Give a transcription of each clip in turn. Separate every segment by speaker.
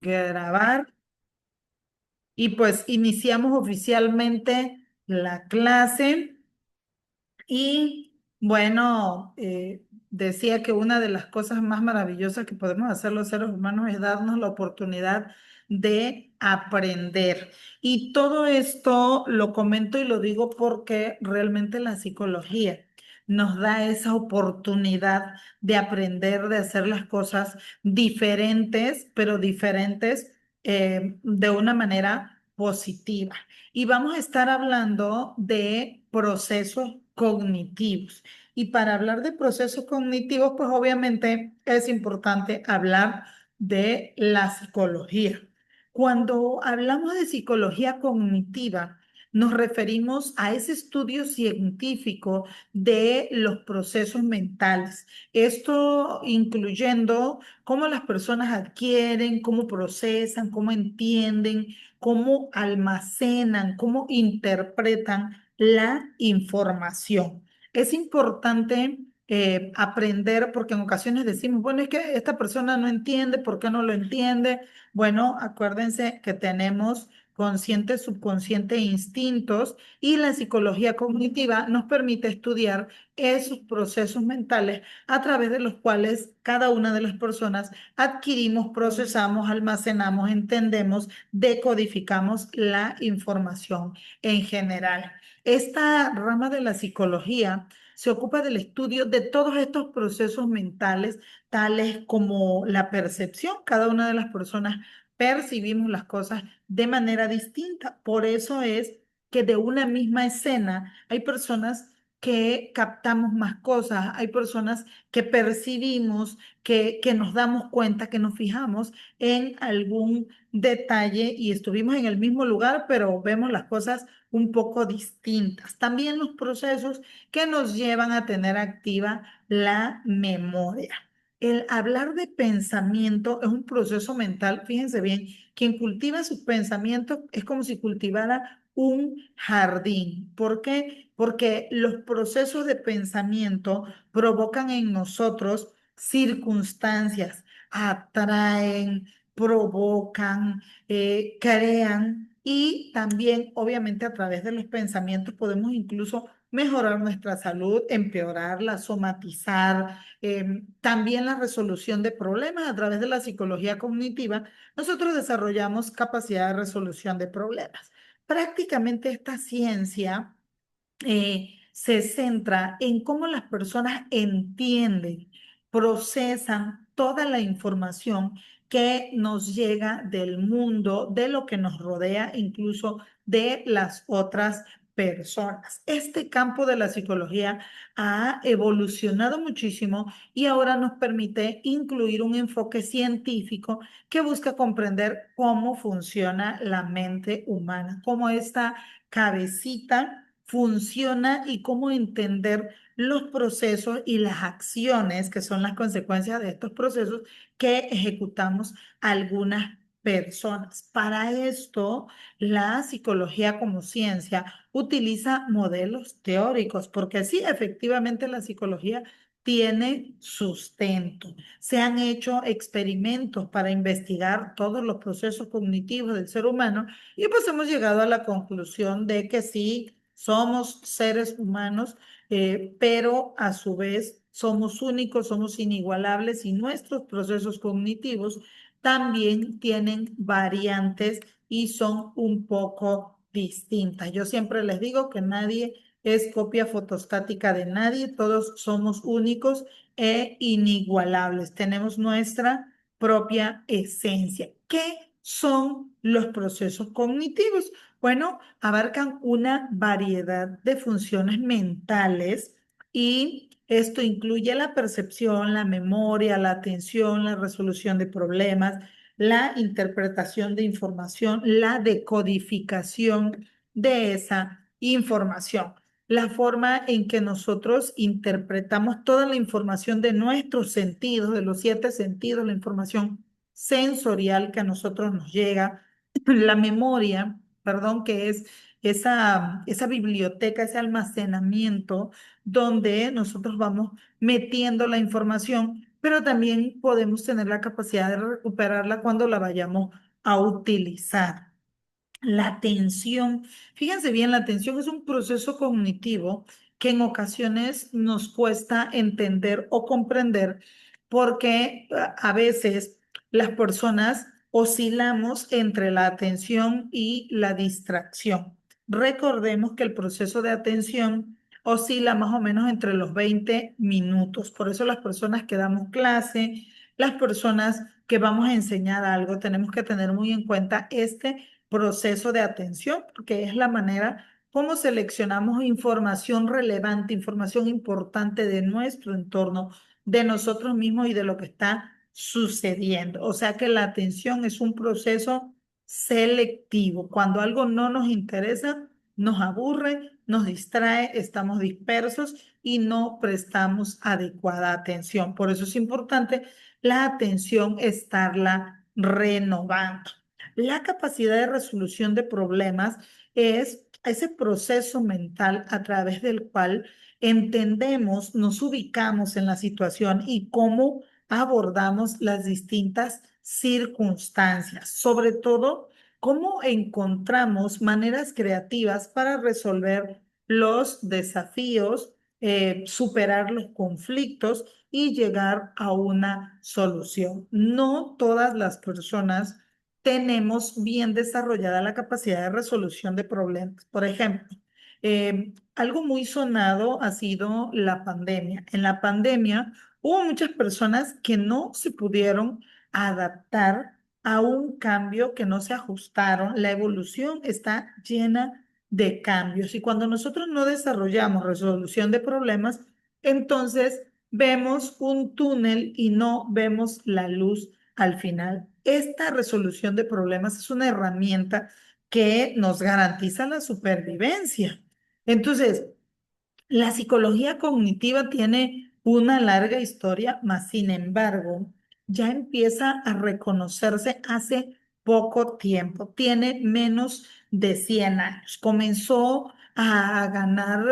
Speaker 1: Grabar y pues iniciamos oficialmente la clase y bueno, decía que una de las cosas más maravillosas que podemos hacer los seres humanos es darnos la oportunidad de aprender. Y todo esto lo comento y lo digo porque realmente la psicología nos da esa oportunidad de aprender, de hacer las cosas diferentes, pero diferentes de una manera positiva. Y vamos a estar hablando de procesos cognitivos. Y para hablar de procesos cognitivos, pues obviamente es importante hablar de la psicología. Cuando hablamos de psicología cognitiva, nos referimos a ese estudio científico de los procesos mentales. Esto incluyendo cómo las personas adquieren, cómo procesan, cómo entienden, cómo almacenan, cómo interpretan la información. Es importante aprender porque en ocasiones decimos, bueno, es que esta persona no entiende, ¿por qué no lo entiende? Bueno, acuérdense que tenemos consciente, subconsciente e instintos y la psicología cognitiva nos permite estudiar esos procesos mentales a través de los cuales cada una de las personas adquirimos, procesamos, almacenamos, entendemos, decodificamos la información en general. Esta rama de la psicología se ocupa del estudio de todos estos procesos mentales, tales como la percepción. Cada una de las personas percibimos las cosas de manera distinta. Por eso es que de una misma escena hay personas que captamos más cosas, hay personas que percibimos, que nos damos cuenta, que nos fijamos en algún detalle y estuvimos en el mismo lugar, pero vemos las cosas un poco distintas. También los procesos que nos llevan a tener activa la memoria. El hablar de pensamiento es un proceso mental, fíjense bien, quien cultiva sus pensamientos es como si cultivara un jardín. ¿Por qué? Porque los procesos de pensamiento provocan en nosotros circunstancias, atraen, provocan, crean y también, obviamente, a través de los pensamientos podemos incluso mejorar nuestra salud, empeorarla, somatizar, también la resolución de problemas a través de la psicología cognitiva. Nosotros desarrollamos capacidad de resolución de problemas. Prácticamente esta ciencia se centra en cómo las personas entienden, procesan toda la información que nos llega del mundo, de lo que nos rodea, incluso de las otras personas. Este campo de la psicología ha evolucionado muchísimo y ahora nos permite incluir un enfoque científico que busca comprender cómo funciona la mente humana, cómo esta cabecita funciona y cómo entender los procesos y las acciones que son las consecuencias de estos procesos que ejecutamos algunas personas. Para esto, la psicología como ciencia utiliza modelos teóricos, porque sí, efectivamente la psicología tiene sustento. Se han hecho experimentos para investigar todos los procesos cognitivos del ser humano y pues hemos llegado a la conclusión de que sí, somos seres humanos, pero a su vez somos únicos, somos inigualables y nuestros procesos cognitivos también tienen variantes y son un poco distintas. Yo siempre les digo que nadie es copia fotostática de nadie, todos somos únicos e inigualables. Tenemos nuestra propia esencia. ¿Qué son los procesos cognitivos? Bueno, abarcan una variedad de funciones mentales y esto incluye la percepción, la memoria, la atención, la resolución de problemas, la interpretación de información, la decodificación de esa información, la forma en que nosotros interpretamos toda la información de nuestros sentidos, de los siete sentidos, la información sensorial que a nosotros nos llega, la memoria, perdón, que es esa biblioteca, ese almacenamiento donde nosotros vamos metiendo la información, pero también podemos tener la capacidad de recuperarla cuando la vayamos a utilizar. La atención, fíjense bien, la atención es un proceso cognitivo que en ocasiones nos cuesta entender o comprender porque a veces las personas oscilamos entre la atención y la distracción. Recordemos que el proceso de atención oscila más o menos entre los 20 minutos. Por eso las personas que damos clase, las personas que vamos a enseñar algo, tenemos que tener muy en cuenta este proceso de atención, porque es la manera como seleccionamos información relevante, información importante de nuestro entorno, de nosotros mismos y de lo que está sucediendo. O sea que la atención es un proceso selectivo. Cuando algo no nos interesa, nos aburre, nos distrae, estamos dispersos y no prestamos adecuada atención. Por eso es importante la atención estarla renovando. La capacidad de resolución de problemas es ese proceso mental a través del cual entendemos, nos ubicamos en la situación y cómo abordamos las distintas circunstancias, sobre todo cómo encontramos maneras creativas para resolver los desafíos, superar los conflictos y llegar a una solución. No todas las personas tenemos bien desarrollada la capacidad de resolución de problemas. Por ejemplo, algo muy sonado ha sido la pandemia. En la pandemia hubo muchas personas que no se pudieron adaptar a un cambio, que no se ajustaron. La evolución está llena de cambios y cuando nosotros no desarrollamos resolución de problemas, entonces vemos un túnel y no vemos la luz al final. Esta resolución de problemas es una herramienta que nos garantiza la supervivencia. Entonces, la psicología cognitiva tiene una larga historia, mas sin embargo, ya empieza a reconocerse hace poco tiempo. Tiene menos de 100 años. Comenzó a ganar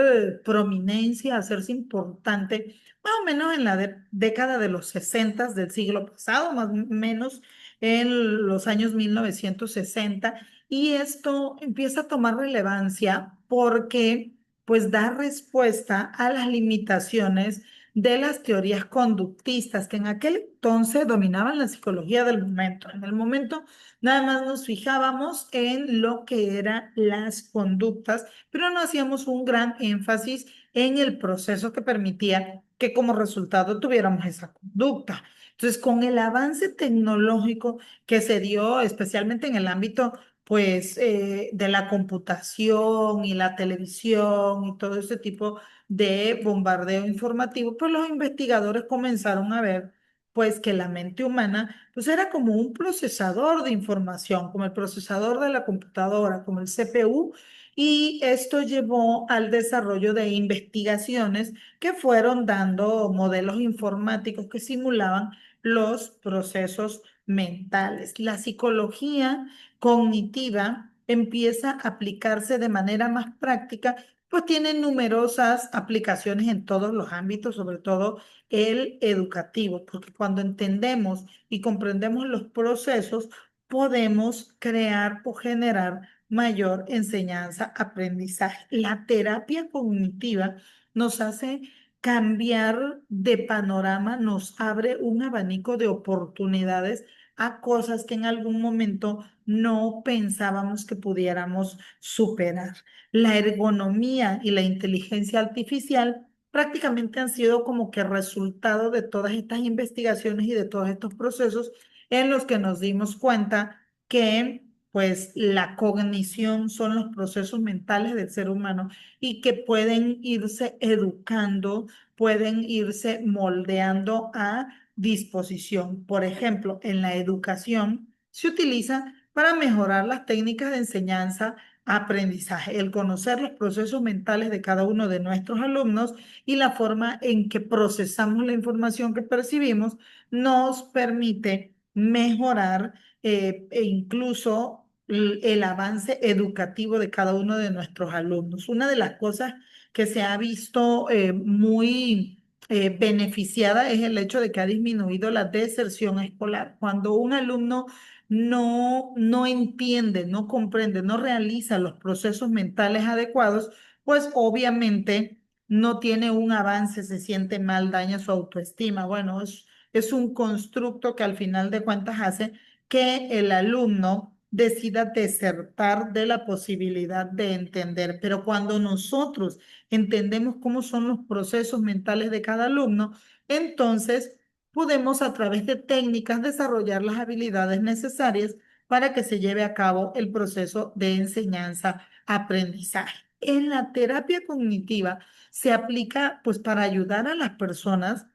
Speaker 1: prominencia, a hacerse importante, más o menos en la década de los 60 del siglo pasado, más o menos en los años 1960. Y esto empieza a tomar relevancia porque pues da respuesta a las limitaciones de las teorías conductistas que en aquel entonces dominaban la psicología del momento. En el momento nada más nos fijábamos en lo que eran las conductas, pero no hacíamos un gran énfasis en el proceso que permitía que como resultado tuviéramos esa conducta. Entonces, con el avance tecnológico que se dio, especialmente en el ámbito pues de la computación y la televisión y todo ese tipo de bombardeo informativo, pues los investigadores comenzaron a ver pues que la mente humana pues era como un procesador de información, como el procesador de la computadora, como el CPU, y esto llevó al desarrollo de investigaciones que fueron dando modelos informáticos que simulaban los procesos mentales. La psicología cognitiva empieza a aplicarse de manera más práctica, pues tiene numerosas aplicaciones en todos los ámbitos, sobre todo el educativo, porque cuando entendemos y comprendemos los procesos, podemos crear o generar mayor enseñanza, aprendizaje. La terapia cognitiva nos hace cambiar de panorama, nos abre un abanico de oportunidades a cosas que en algún momento no pensábamos que pudiéramos superar. La ergonomía y la inteligencia artificial prácticamente han sido como que resultado de todas estas investigaciones y de todos estos procesos en los que nos dimos cuenta que pues la cognición son los procesos mentales del ser humano y que pueden irse educando, pueden irse moldeando a disposición. Por ejemplo, en la educación se utiliza para mejorar las técnicas de enseñanza, aprendizaje, el conocer los procesos mentales de cada uno de nuestros alumnos y la forma en que procesamos la información que percibimos nos permite mejorar e incluso el avance educativo de cada uno de nuestros alumnos. Una de las cosas que se ha visto muy beneficiada es el hecho de que ha disminuido la deserción escolar. Cuando un alumno no entiende, no comprende, no realiza los procesos mentales adecuados, pues obviamente no tiene un avance, se siente mal, daña su autoestima. Bueno, es un constructo que al final de cuentas hace que el alumno decida desertar de la posibilidad de entender. Pero cuando nosotros entendemos cómo son los procesos mentales de cada alumno, entonces podemos a través de técnicas desarrollar las habilidades necesarias para que se lleve a cabo el proceso de enseñanza-aprendizaje. En la terapia cognitiva se aplica pues para ayudar a las personas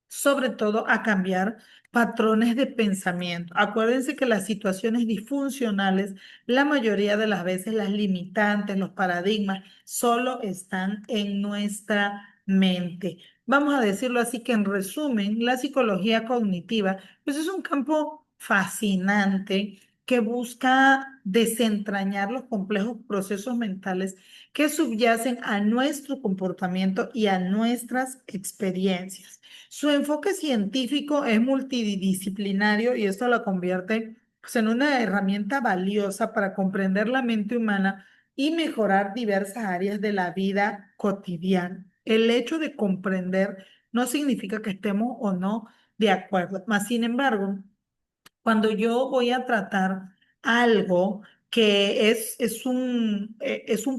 Speaker 1: sobre todo a cambiar patrones de pensamiento. Acuérdense que las situaciones disfuncionales, la mayoría de las veces las limitantes, los paradigmas, solo están en nuestra mente. Vamos a decirlo así que en resumen, la psicología cognitiva, pues es un campo fascinante que busca desentrañar los complejos procesos mentales que subyacen a nuestro comportamiento y a nuestras experiencias. Su enfoque científico es multidisciplinario y esto lo convierte pues, en una herramienta valiosa para comprender la mente humana y mejorar diversas áreas de la vida cotidiana. El hecho de comprender no significa que estemos o no de acuerdo, mas sin embargo, cuando yo voy a tratar algo que es un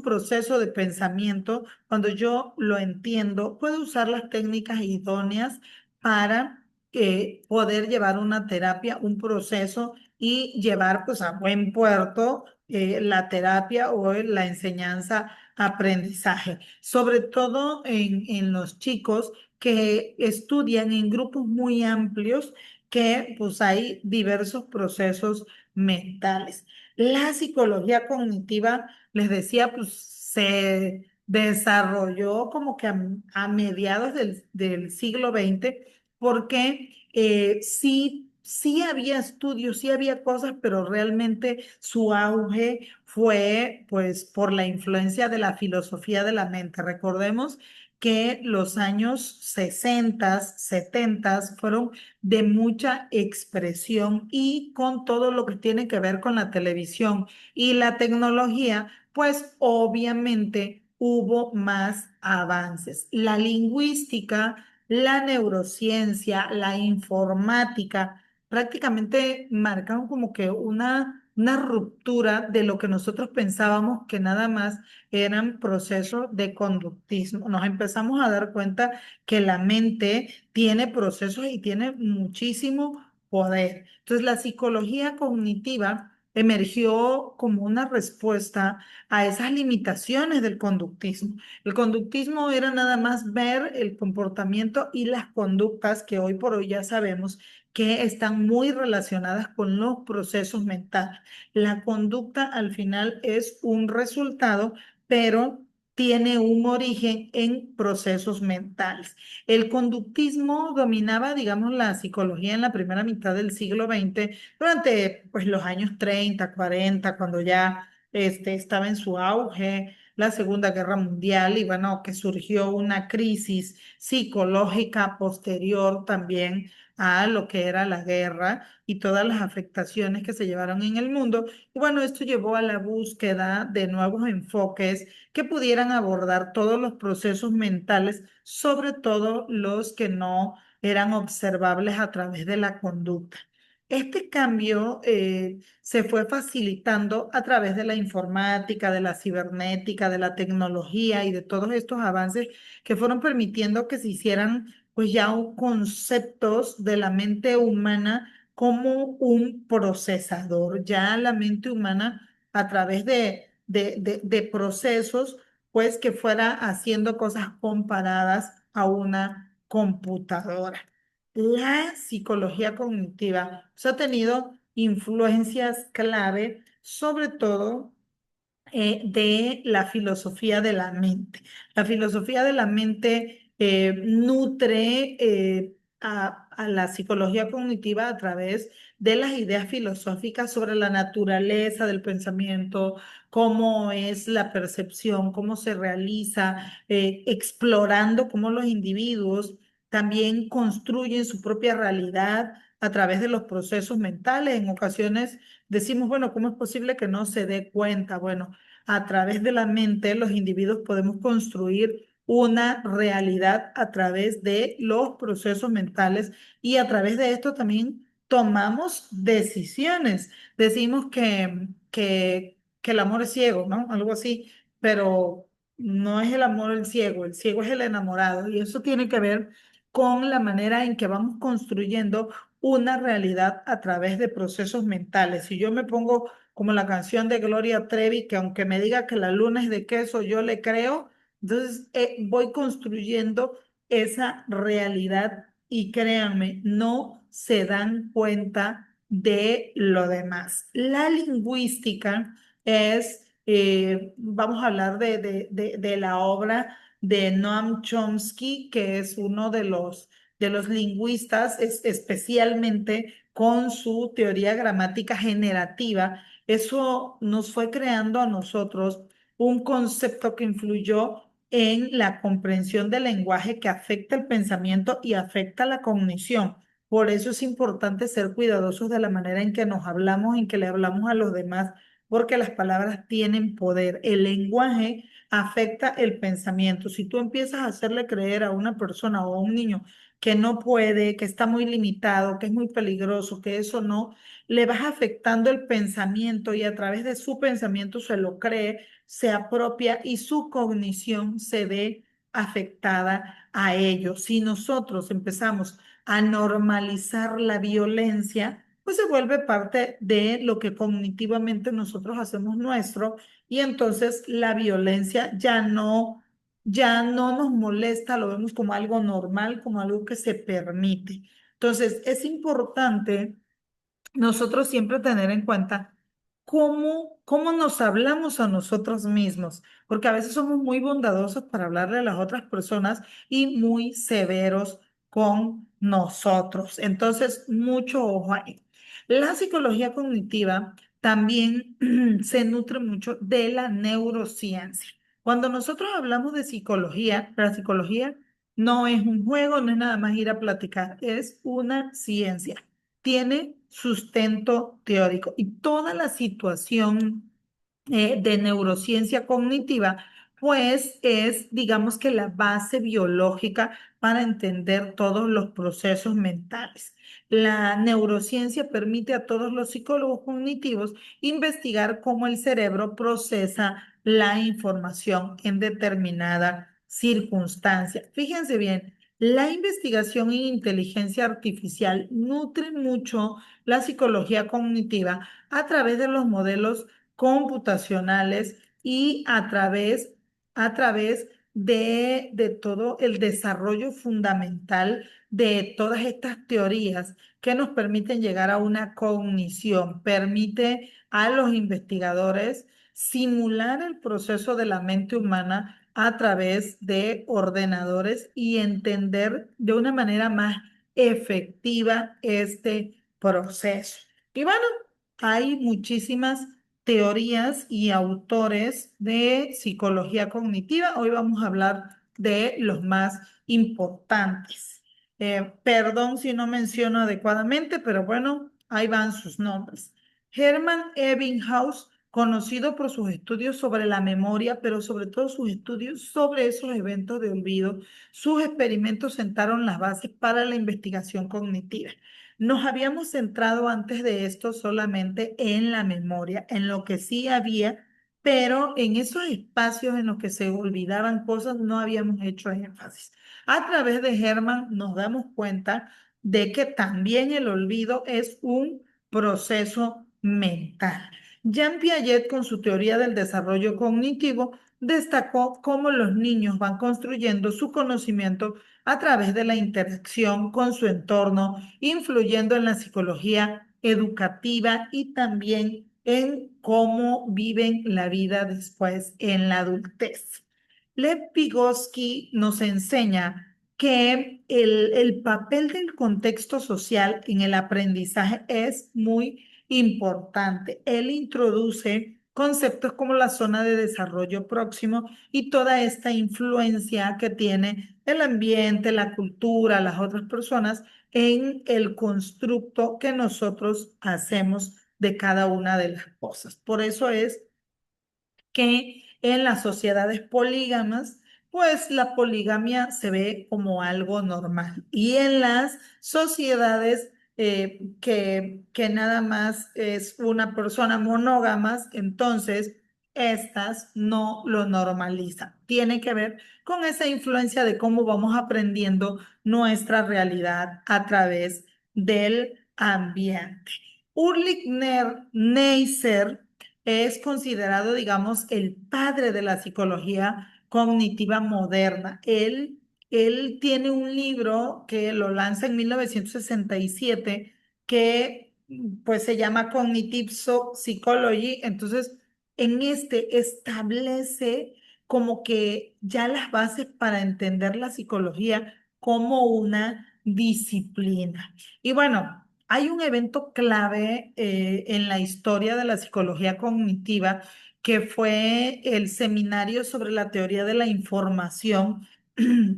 Speaker 1: proceso de pensamiento, cuando yo lo entiendo, puedo usar las técnicas idóneas para poder llevar una terapia, un proceso y llevar pues a buen puerto la terapia o la enseñanza, aprendizaje, sobre todo en los chicos que estudian en grupos muy amplios que pues hay diversos procesos mentales. La psicología cognitiva, les decía, pues se desarrolló como que a mediados del siglo XX, porque sí había estudios, sí había cosas, pero realmente su auge fue pues por la influencia de la filosofía de la mente. Recordemos que los años 60, 70 fueron de mucha expresión y con todo lo que tiene que ver con la televisión y la tecnología, pues obviamente hubo más avances. La lingüística, la neurociencia, la informática, prácticamente marcaron como que una ruptura de lo que nosotros pensábamos que nada más eran procesos de conductismo. Nos empezamos a dar cuenta que la mente tiene procesos y tiene muchísimo poder. Entonces, la psicología cognitiva emergió como una respuesta a esas limitaciones del conductismo. El conductismo era nada más ver el comportamiento y las conductas que hoy por hoy ya sabemos que están muy relacionadas con los procesos mentales. La conducta al final es un resultado, pero tiene un origen en procesos mentales. El conductismo dominaba, digamos, la psicología en la primera mitad del siglo XX, durante pues, los años 30, 40, cuando ya estaba en su auge la Segunda Guerra Mundial y bueno, que surgió una crisis psicológica posterior también a lo que era la guerra y todas las afectaciones que se llevaron en el mundo. Y bueno, esto llevó a la búsqueda de nuevos enfoques que pudieran abordar todos los procesos mentales, sobre todo los que no eran observables a través de la conducta. Este cambio se fue facilitando a través de la informática, de la cibernética, de la tecnología y de todos estos avances que fueron permitiendo que se hicieran pues ya conceptos de la mente humana como un procesador. Ya la mente humana a través de procesos pues que fuera haciendo cosas comparadas a una computadora. La psicología cognitiva pues, ha tenido influencias clave, sobre todo de la filosofía de la mente. La filosofía de la mente nutre a la psicología cognitiva a través de las ideas filosóficas sobre la naturaleza del pensamiento, cómo es la percepción, cómo se realiza, explorando cómo los individuos también construyen su propia realidad a través de los procesos mentales. En ocasiones decimos, bueno, ¿cómo es posible que no se dé cuenta? Bueno, a través de la mente los individuos podemos construir una realidad a través de los procesos mentales y a través de esto también tomamos decisiones. Decimos que el amor es ciego, ¿no? Algo así, pero no es el amor el ciego es el enamorado y eso tiene que ver con la manera en que vamos construyendo una realidad a través de procesos mentales. Si yo me pongo como la canción de Gloria Trevi, que aunque me diga que la luna es de queso, yo le creo, entonces voy construyendo esa realidad y créanme, no se dan cuenta de lo demás. La lingüística es, vamos a hablar de la obra de Noam Chomsky, que es uno de los lingüistas, especialmente con su teoría gramática generativa. Eso nos fue creando a nosotros un concepto que influyó en la comprensión del lenguaje que afecta el pensamiento y afecta la cognición. Por eso es importante ser cuidadosos de la manera en que nos hablamos, en que le hablamos a los demás, porque las palabras tienen poder. El lenguaje afecta el pensamiento. Si tú empiezas a hacerle creer a una persona o a un niño que no puede, que está muy limitado, que es muy peligroso, que eso no, le vas afectando el pensamiento y a través de su pensamiento se lo cree, se apropia y su cognición se ve afectada a ello. Si nosotros empezamos a normalizar la violencia, pues se vuelve parte de lo que cognitivamente nosotros hacemos nuestro y entonces la violencia ya no nos molesta, lo vemos como algo normal, como algo que se permite. Entonces, es importante nosotros siempre tener en cuenta cómo nos hablamos a nosotros mismos, porque a veces somos muy bondadosos para hablarle a las otras personas y muy severos con nosotros. Entonces, mucho ojo ahí. La psicología cognitiva también se nutre mucho de la neurociencia. Cuando nosotros hablamos de psicología, la psicología no es un juego, no es nada más ir a platicar, es una ciencia, tiene sustento teórico y toda la situación de neurociencia cognitiva, pues es, digamos que la base biológica para entender todos los procesos mentales. La neurociencia permite a todos los psicólogos cognitivos investigar cómo el cerebro procesa la información en determinada circunstancia. Fíjense bien, la investigación en inteligencia artificial nutre mucho la psicología cognitiva a través de los modelos computacionales y a través de todo el desarrollo fundamental de todas estas teorías que nos permiten llegar a una cognición, permite a los investigadores simular el proceso de la mente humana a través de ordenadores y entender de una manera más efectiva este proceso. Y bueno, hay muchísimas teorías y autores de psicología cognitiva. Hoy vamos a hablar de los más importantes. Perdón si no menciono adecuadamente, pero bueno, ahí van sus nombres. Hermann Ebbinghaus, conocido por sus estudios sobre la memoria, pero sobre todo sus estudios sobre esos eventos de olvido, sus experimentos sentaron las bases para la investigación cognitiva. Nos habíamos centrado antes de esto solamente en la memoria, en lo que sí había, pero en esos espacios en los que se olvidaban cosas no habíamos hecho énfasis. A través de Hermann nos damos cuenta de que también el olvido es un proceso mental. Jean Piaget, con su teoría del desarrollo cognitivo, destacó cómo los niños van construyendo su conocimiento a través de la interacción con su entorno, influyendo en la psicología educativa y también en cómo viven la vida después en la adultez. Lev Vygotsky nos enseña que el papel del contexto social en el aprendizaje es muy importante. Él introduce conceptos como la zona de desarrollo próximo y toda esta influencia que tiene el ambiente, la cultura, las otras personas en el constructo que nosotros hacemos de cada una de las cosas. Por eso es que en las sociedades polígamas, pues la poligamia se ve como algo normal. Y en las sociedades que nada más es una persona monógamas, entonces estas no lo normalizan. Tiene que ver con esa influencia de cómo vamos aprendiendo nuestra realidad a través del ambiente. Neisser es considerado, digamos, el padre de la psicología cognitiva moderna. Él tiene un libro que lo lanza en 1967 que pues se llama Cognitive Psychology. Entonces, en este establece como que ya las bases para entender la psicología como una disciplina. Y bueno, hay un evento clave en la historia de la psicología cognitiva que fue el seminario sobre la teoría de la información,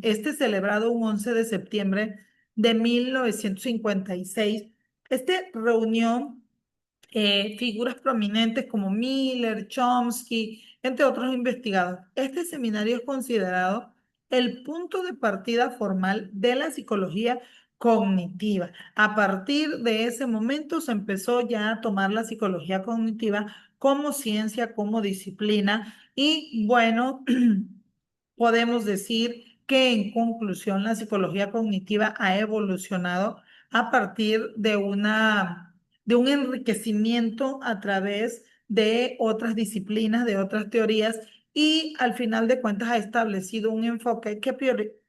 Speaker 1: este celebrado un 11 de septiembre de 1956. Este reunió figuras prominentes como Miller, Chomsky, entre otros investigadores. Este seminario es considerado el punto de partida formal de la psicología cognitiva. A partir de ese momento se empezó ya a tomar la psicología cognitiva como ciencia, como disciplina y bueno, podemos decir que en conclusión la psicología cognitiva ha evolucionado a partir de un enriquecimiento a través de otras disciplinas, de otras teorías y al final de cuentas ha establecido un enfoque que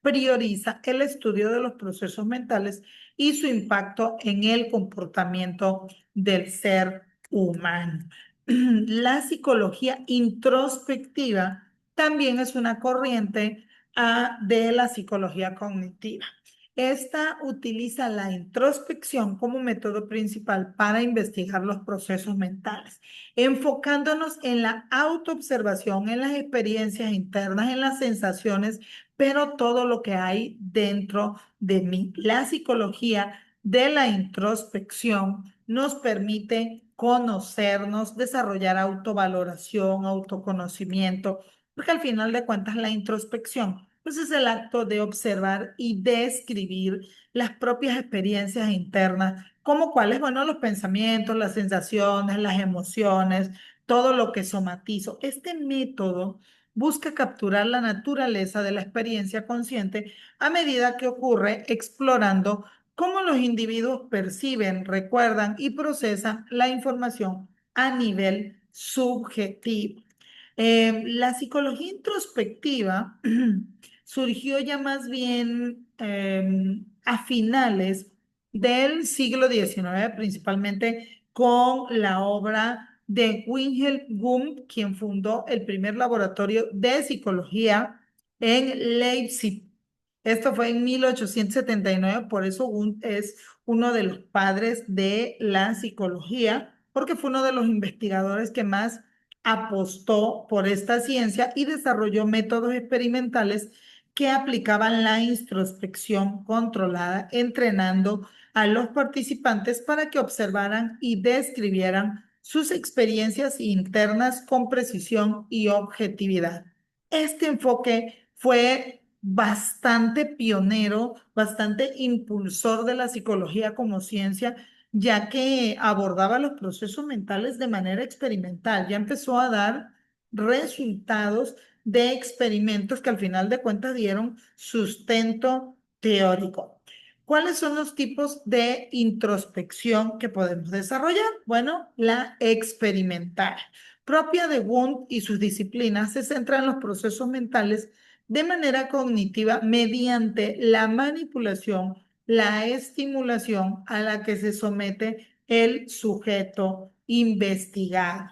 Speaker 1: prioriza el estudio de los procesos mentales y su impacto en el comportamiento del ser humano. La psicología introspectiva también es una corriente de la psicología cognitiva. Esta utiliza la introspección como método principal para investigar los procesos mentales, enfocándonos en la autoobservación, en las experiencias internas, en las sensaciones, pero todo lo que hay dentro de mí. La psicología de la introspección nos permite conocernos, desarrollar autovaloración, autoconocimiento, porque al final de cuentas la introspección pues es el acto de observar y describir las propias experiencias internas, como cuáles, bueno, los pensamientos, las sensaciones, las emociones, todo lo que somatizo. Este método busca capturar la naturaleza de la experiencia consciente a medida que ocurre explorando cómo los individuos perciben, recuerdan y procesan la información a nivel subjetivo. La psicología introspectiva surgió ya más bien a finales del siglo XIX, principalmente con la obra de Wilhelm Wundt, quien fundó el primer laboratorio de psicología en Leipzig. Esto fue en 1879, por eso Wundt es uno de los padres de la psicología, porque fue uno de los investigadores que más apostó por esta ciencia y desarrolló métodos experimentales que aplicaban la introspección controlada, entrenando a los participantes para que observaran y describieran sus experiencias internas con precisión y objetividad. Este enfoque fue bastante pionero, bastante impulsor de la psicología como ciencia, ya que abordaba los procesos mentales de manera experimental. Ya empezó a dar resultados de experimentos que al final de cuentas dieron sustento teórico. ¿Cuáles son los tipos de introspección que podemos desarrollar? Bueno, la experimental, propia de Wundt y sus disciplinas, se centra en los procesos mentales de manera cognitiva mediante la manipulación, la estimulación a la que se somete el sujeto investigado.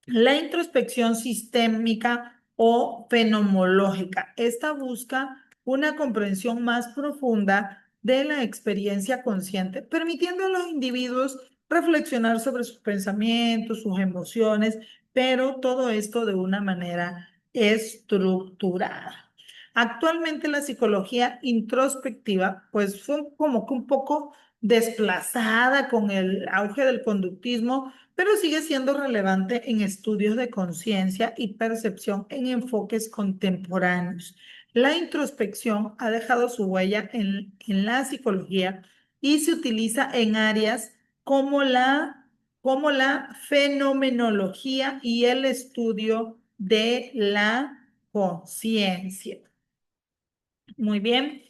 Speaker 1: La introspección sistémica o fenomenológica. Esta busca una comprensión más profunda de la experiencia consciente, permitiendo a los individuos reflexionar sobre sus pensamientos, sus emociones, pero todo esto de una manera estructurada. Actualmente la psicología introspectiva pues fue como que un poco desplazada con el auge del conductismo, pero sigue siendo relevante en estudios de conciencia y percepción en enfoques contemporáneos. La introspección ha dejado su huella en la psicología y se utiliza en áreas como la fenomenología y el estudio de la conciencia. Muy bien,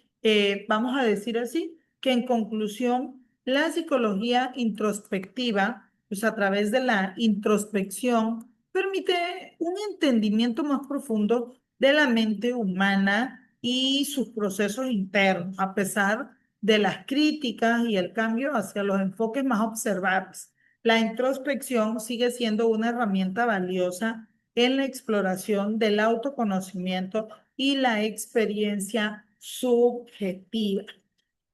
Speaker 1: vamos a decir así, que en conclusión, la psicología introspectiva, pues a través de la introspección, permite un entendimiento más profundo de la mente humana y sus procesos internos, a pesar de las críticas y el cambio hacia los enfoques más observables. La introspección sigue siendo una herramienta valiosa en la exploración del autoconocimiento y la experiencia subjetiva.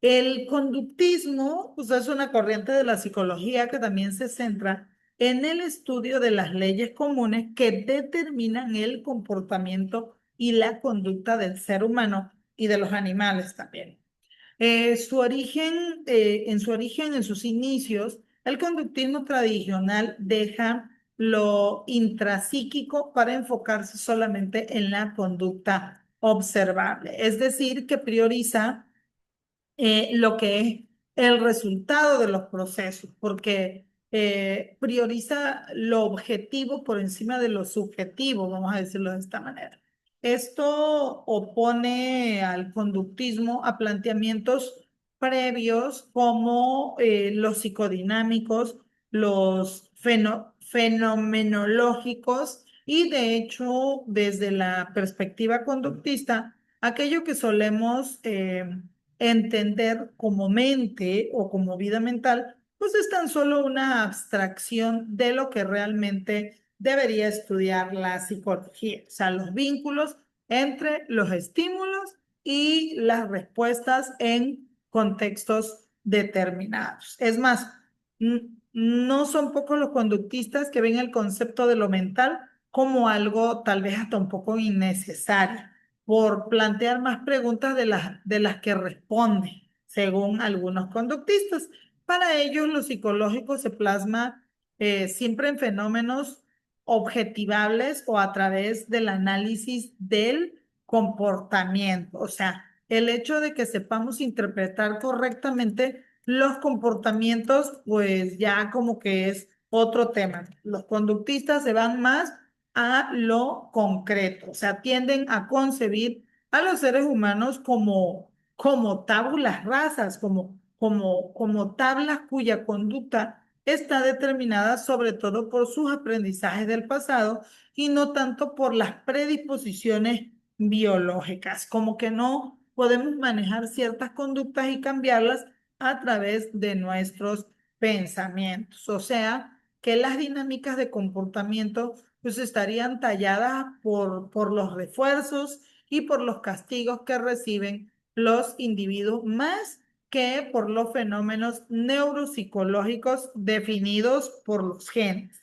Speaker 1: El conductismo pues, es una corriente de la psicología que también se centra en el estudio de las leyes comunes que determinan el comportamiento y la conducta del ser humano y de los animales también. En sus inicios, el conductismo tradicional deja lo intrapsíquico para enfocarse solamente en la conducta observable, es decir, que prioriza lo que es el resultado de los procesos, porque prioriza lo objetivo por encima de lo subjetivo, vamos a decirlo de esta manera. Esto opone al conductismo a planteamientos previos como los psicodinámicos, los fenomenológicos y de hecho desde la perspectiva conductista, aquello que solemos entender como mente o como vida mental, pues es tan solo una abstracción de lo que realmente debería estudiar la psicología, o sea, los vínculos entre los estímulos y las respuestas en contextos determinados. Es más, no son pocos los conductistas que ven el concepto de lo mental como algo tal vez hasta un poco innecesario por plantear más preguntas de las que responde, según algunos conductistas. Para ellos, lo psicológico se plasma siempre en fenómenos objetivables o a través del análisis del comportamiento. O sea, el hecho de que sepamos interpretar correctamente los comportamientos, pues ya como que es otro tema. Los conductistas se van más a lo concreto, o sea, tienden a concebir a los seres humanos como tábulas rasas, como tablas cuya conducta está determinada sobre todo por sus aprendizajes del pasado y no tanto por las predisposiciones biológicas, como que no podemos manejar ciertas conductas y cambiarlas a través de nuestros pensamientos, o sea, que las dinámicas de comportamiento pues estarían talladas por los refuerzos y por los castigos que reciben los individuos más que por los fenómenos neuropsicológicos definidos por los genes.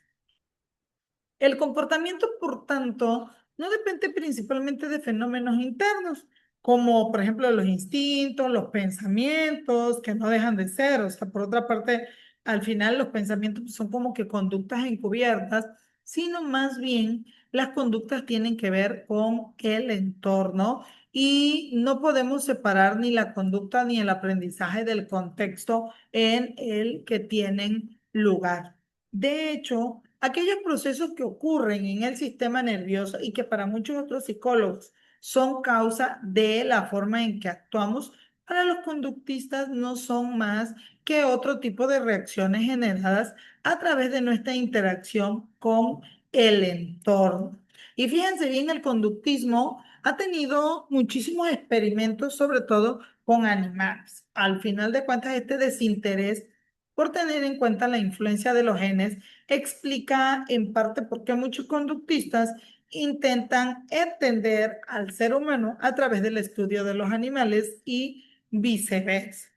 Speaker 1: El comportamiento, por tanto, no depende principalmente de fenómenos internos, como por ejemplo los instintos, los pensamientos, que no dejan de ser. O sea, por otra parte, al final los pensamientos son como que conductas encubiertas, sino más bien las conductas tienen que ver con el entorno y no podemos separar ni la conducta ni el aprendizaje del contexto en el que tienen lugar. De hecho, aquellos procesos que ocurren en el sistema nervioso y que para muchos otros psicólogos son causa de la forma en que actuamos, para los conductistas no son más que otro tipo de reacciones generadas a través de nuestra interacción con el entorno. Y fíjense bien, el conductismo ha tenido muchísimos experimentos, sobre todo con animales. Al final de cuentas, este desinterés por tener en cuenta la influencia de los genes explica en parte por qué muchos conductistas intentan entender al ser humano a través del estudio de los animales y viceversa.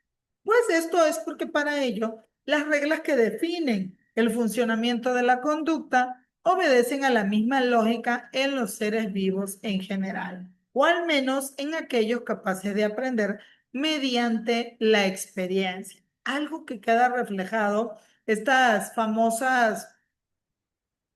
Speaker 1: Pues esto es porque para ello las reglas que definen el funcionamiento de la conducta obedecen a la misma lógica en los seres vivos en general, o al menos en aquellos capaces de aprender mediante la experiencia. Algo que queda reflejado, estas famosas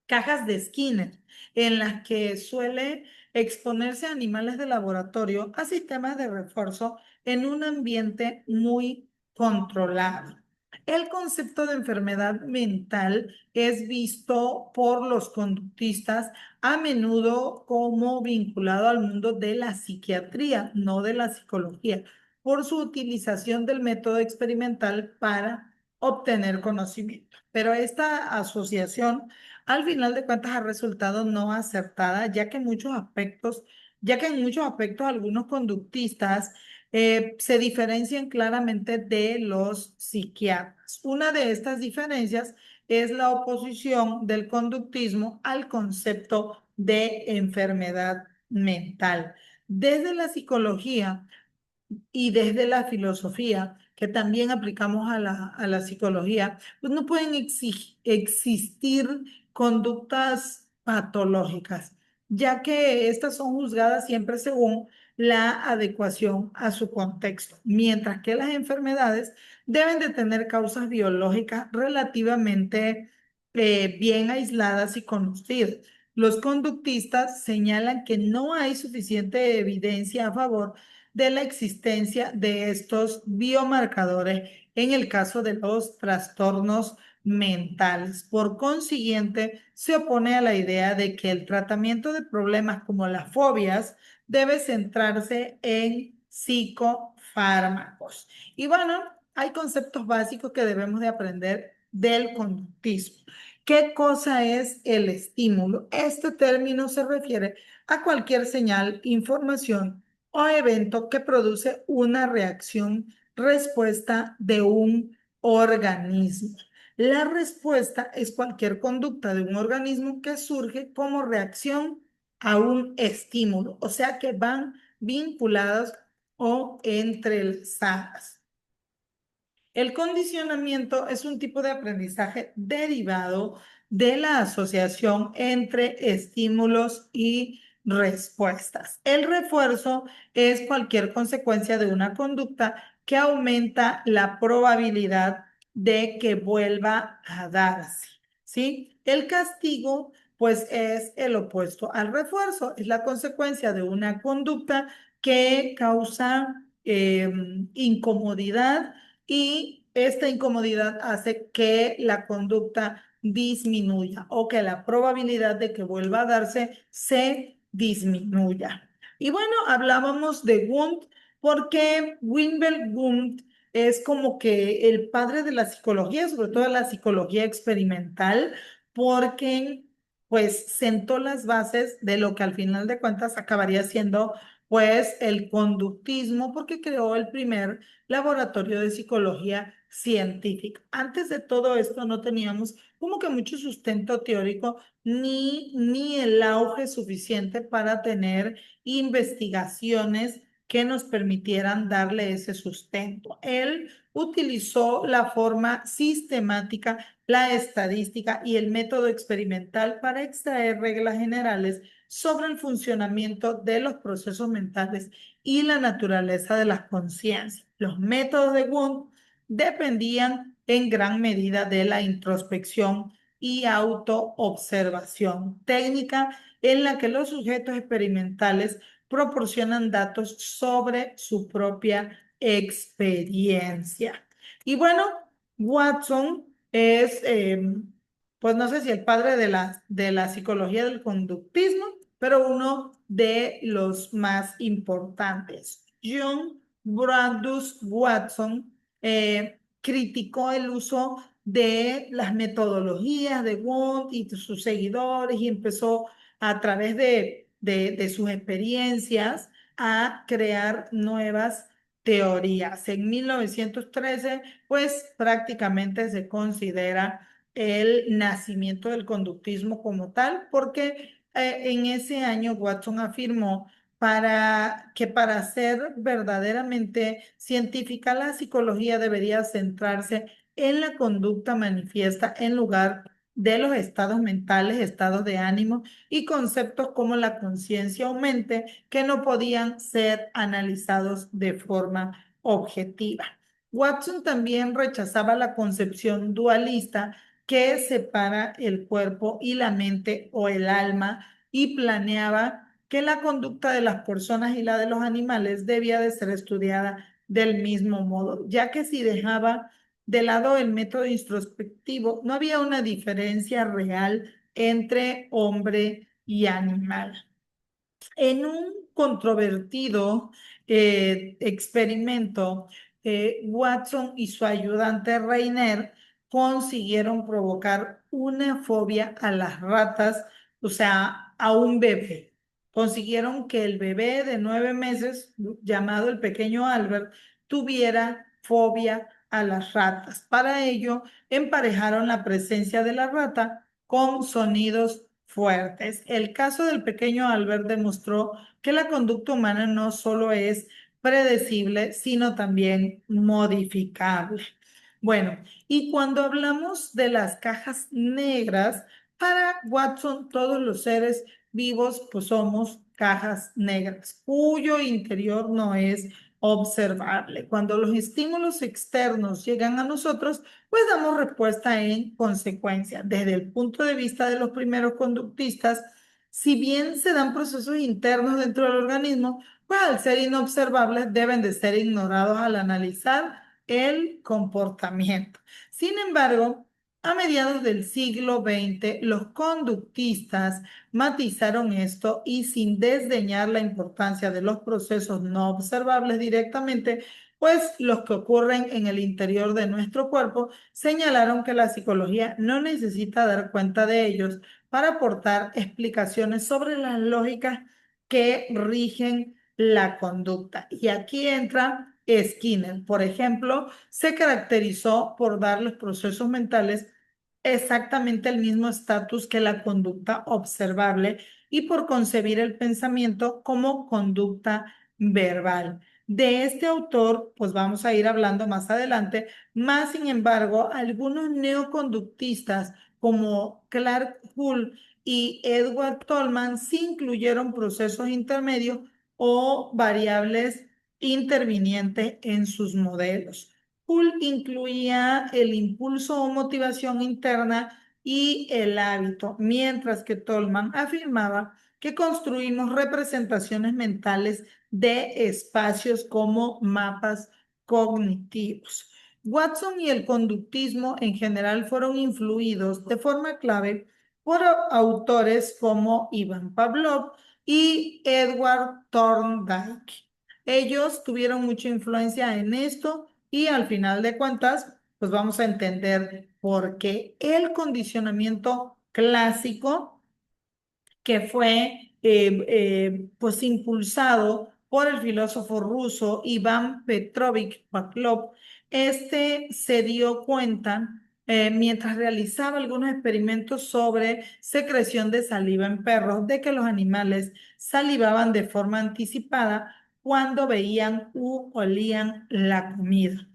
Speaker 1: cajas de Skinner, en las que suele exponerse a animales de laboratorio a sistemas de refuerzo en un ambiente muy controlado. El concepto de enfermedad mental es visto por los conductistas a menudo como vinculado al mundo de la psiquiatría, no de la psicología, por su utilización del método experimental para obtener conocimiento. Pero esta asociación al final de cuentas ha resultado no acertada, ya que en muchos aspectos algunos conductistas se diferencian claramente de los psiquiatras. Una de estas diferencias es la oposición del conductismo al concepto de enfermedad mental. Desde la psicología, y desde la filosofía, que también aplicamos a la psicología, pues no pueden existir conductas patológicas, ya que estas son juzgadas siempre según la adecuación a su contexto, mientras que las enfermedades deben de tener causas biológicas relativamente bien aisladas y conocidas. Los conductistas señalan que no hay suficiente evidencia a favor de la existencia de estos biomarcadores en el caso de los trastornos mentales. Por consiguiente, se opone a la idea de que el tratamiento de problemas como las fobias debe centrarse en psicofármacos. Y bueno, hay conceptos básicos que debemos de aprender del conductismo. ¿Qué cosa es el estímulo? Este término se refiere a cualquier señal, información o evento que produce una reacción respuesta de un organismo. La respuesta es cualquier conducta de un organismo que surge como reacción a un estímulo, o sea que van vinculadas o entrelazadas. El condicionamiento es un tipo de aprendizaje derivado de la asociación entre estímulos y respuestas. El refuerzo es cualquier consecuencia de una conducta que aumenta la probabilidad de que vuelva a darse, ¿sí? El castigo, pues, es el opuesto al refuerzo, es la consecuencia de una conducta que causa incomodidad y esta incomodidad hace que la conducta disminuya o que la probabilidad de que vuelva a darse se disminuya. Y bueno, hablábamos de Wundt porque Wilhelm Wundt es como que el padre de la psicología, sobre todo la psicología experimental, porque pues sentó las bases de lo que al final de cuentas acabaría siendo pues el conductismo, porque creó el primer laboratorio de psicología científica. Antes de todo esto no teníamos como que mucho sustento teórico ni el auge suficiente para tener investigaciones que nos permitieran darle ese sustento. Él utilizó la forma sistemática, la estadística y el método experimental para extraer reglas generales sobre el funcionamiento de los procesos mentales y la naturaleza de las conciencias. Los métodos de Wundt dependían en gran medida de la introspección y autoobservación, técnica en la que los sujetos experimentales proporcionan datos sobre su propia experiencia. Y bueno, Watson es, pues no sé si el padre de la psicología del conductismo, pero uno de los más importantes. John Brandus Watson criticó el uso de las metodologías de Wundt y de sus seguidores y empezó a través de sus experiencias a crear nuevas teorías. En 1913, pues prácticamente se considera el nacimiento del conductismo como tal, porque En ese año Watson afirmó para ser verdaderamente científica, la psicología debería centrarse en la conducta manifiesta en lugar de los estados mentales, estados de ánimo y conceptos como la conciencia o mente que no podían ser analizados de forma objetiva. Watson también rechazaba la concepción dualista que separa el cuerpo y la mente o el alma y planeaba que la conducta de las personas y la de los animales debía de ser estudiada del mismo modo, ya que si dejaba de lado el método introspectivo, no había una diferencia real entre hombre y animal. En un controvertido experimento, Watson y su ayudante Reiner consiguieron provocar una fobia a las ratas, o sea, a un bebé. Consiguieron que el bebé de 9 meses, llamado el pequeño Albert, tuviera fobia a las ratas. Para ello, emparejaron la presencia de la rata con sonidos fuertes. El caso del pequeño Albert demostró que la conducta humana no solo es predecible, sino también modificable. Bueno, y cuando hablamos de las cajas negras, para Watson todos los seres vivos pues somos cajas negras, cuyo interior no es observable. Cuando los estímulos externos llegan a nosotros, pues damos respuesta en consecuencia. Desde el punto de vista de los primeros conductistas, si bien se dan procesos internos dentro del organismo, pues al ser inobservables deben de ser ignorados al analizar el comportamiento. Sin embargo, a mediados del siglo XX, los conductistas matizaron esto y sin desdeñar la importancia de los procesos no observables directamente, pues los que ocurren en el interior de nuestro cuerpo, señalaron que la psicología no necesita dar cuenta de ellos para aportar explicaciones sobre las lógicas que rigen la conducta. Y aquí entra Skinner, por ejemplo, se caracterizó por dar los procesos mentales exactamente el mismo estatus que la conducta observable y por concebir el pensamiento como conducta verbal. De este autor, pues vamos a ir hablando más adelante, más sin embargo, algunos neoconductistas como Clark Hull y Edward Tolman sí incluyeron procesos intermedios o variables intervinientes en sus modelos. Hull incluía el impulso o motivación interna y el hábito, mientras que Tolman afirmaba que construimos representaciones mentales de espacios como mapas cognitivos. Watson y el conductismo en general fueron influidos de forma clave por autores como Ivan Pavlov y Edward Thorndike. Ellos tuvieron mucha influencia en esto y al final de cuentas, pues vamos a entender por qué el condicionamiento clásico que fue pues impulsado por el filósofo ruso Iván Petrovich Pavlov. Este se dio cuenta mientras realizaba algunos experimentos sobre secreción de saliva en perros, de que los animales salivaban de forma anticipada cuando veían u olían la comida.